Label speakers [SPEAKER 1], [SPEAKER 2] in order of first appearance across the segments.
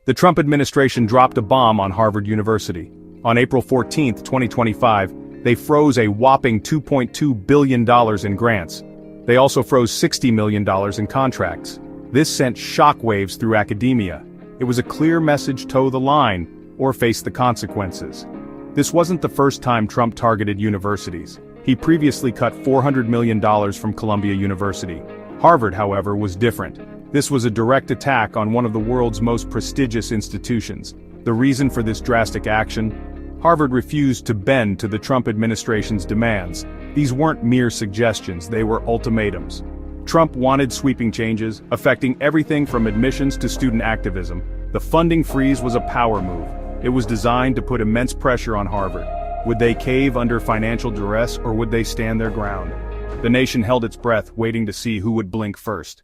[SPEAKER 1] The Trump administration dropped a bomb on Harvard University. On April 14, 2025, they froze a whopping $2.2 billion in grants. They also froze $60 million in contracts. This sent shockwaves through academia. It was a clear message: toe the line, or face the consequences. This wasn't the first time Trump targeted universities. He previously cut $400 million from Columbia University. Harvard, however, was different. This was a direct attack on one of the world's most prestigious institutions. The reason for this drastic action? Harvard refused to bend to the Trump administration's demands. These weren't mere suggestions, they were ultimatums. Trump wanted sweeping changes, affecting everything from admissions to student activism. The funding freeze was a power move. It was designed to put immense pressure on Harvard. Would they cave under financial duress, or would they stand their ground? The nation held its breath, waiting to see who would blink first.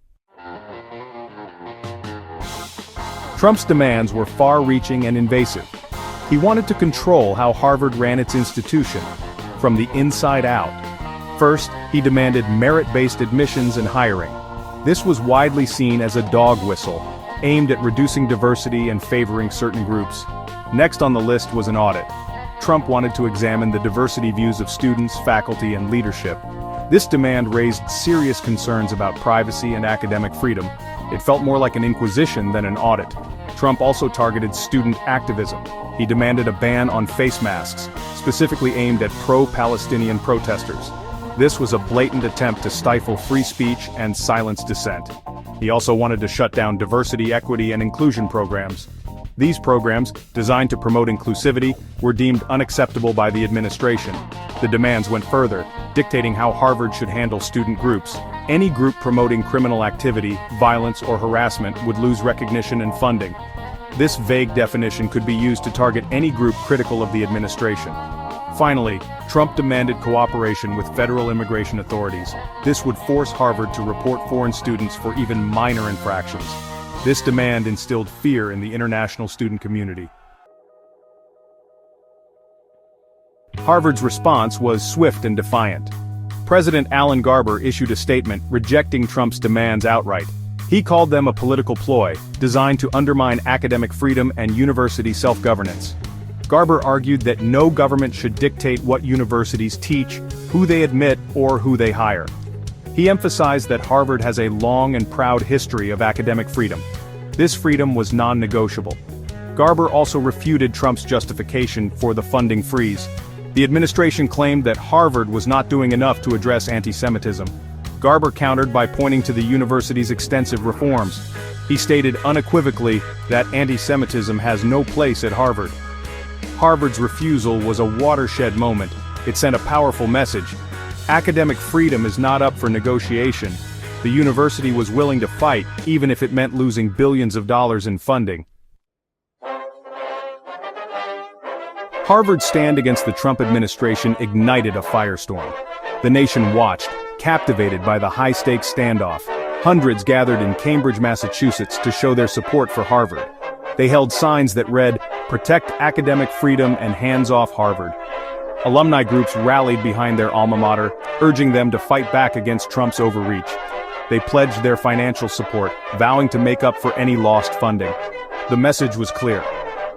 [SPEAKER 1] Trump's demands were far-reaching and invasive. He wanted to control how Harvard ran its institution, from the inside out. First, he demanded merit-based admissions and hiring. This was widely seen as a dog whistle, aimed at reducing diversity and favoring certain groups. Next on the list was an audit. Trump wanted to examine the diversity views of students, faculty, and leadership. This demand raised serious concerns about privacy and academic freedom. It felt more like an inquisition than an audit. Trump also targeted student activism. He demanded a ban on face masks, specifically aimed at pro-Palestinian protesters. This was a blatant attempt to stifle free speech and silence dissent. He also wanted to shut down diversity, equity, and inclusion programs. These programs, designed to promote inclusivity, were deemed unacceptable by the administration. The demands went further, dictating how Harvard should handle student groups. Any group promoting criminal activity, violence, or harassment would lose recognition and funding. This vague definition could be used to target any group critical of the administration. Finally, Trump demanded cooperation with federal immigration authorities. This would force Harvard to report foreign students for even minor infractions. This demand instilled fear in the international student community. Harvard's response was swift and defiant. President Alan Garber issued a statement rejecting Trump's demands outright. He called them a political ploy, designed to undermine academic freedom and university self-governance. Garber argued that no government should dictate what universities teach, who they admit, or who they hire. He emphasized that Harvard has a long and proud history of academic freedom. This freedom was non-negotiable. Garber also refuted Trump's justification for the funding freeze. The administration claimed that Harvard was not doing enough to address anti-Semitism. Garber countered by pointing to the university's extensive reforms. He stated unequivocally that anti-Semitism has no place at Harvard. Harvard's refusal was a watershed moment. It sent a powerful message. Academic freedom is not up for negotiation. The university was willing to fight, even if it meant losing billions of dollars in funding. Harvard's stand against the Trump administration ignited a firestorm. The nation watched, captivated by the high-stakes standoff. Hundreds gathered in Cambridge, Massachusetts to show their support for Harvard. They held signs that read, "Protect academic freedom and hands off Harvard." Alumni groups rallied behind their alma mater, urging them to fight back against Trump's overreach. They pledged their financial support, vowing to make up for any lost funding. The message was clear.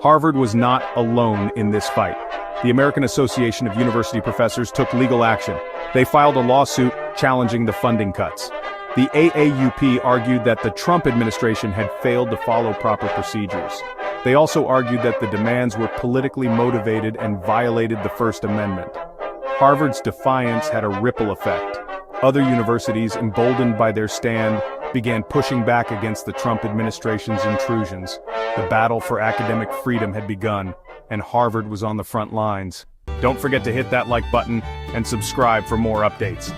[SPEAKER 1] Harvard was not alone in this fight. The American Association of University Professors took legal action. They filed a lawsuit challenging the funding cuts. The AAUP argued that the Trump administration had failed to follow proper procedures. They also argued that the demands were politically motivated and violated the First Amendment. Harvard's defiance had a ripple effect. Other universities, emboldened by their stand, began pushing back against the Trump administration's intrusions. The battle for academic freedom had begun, and Harvard was on the front lines. Don't forget to hit that like button and subscribe for more updates.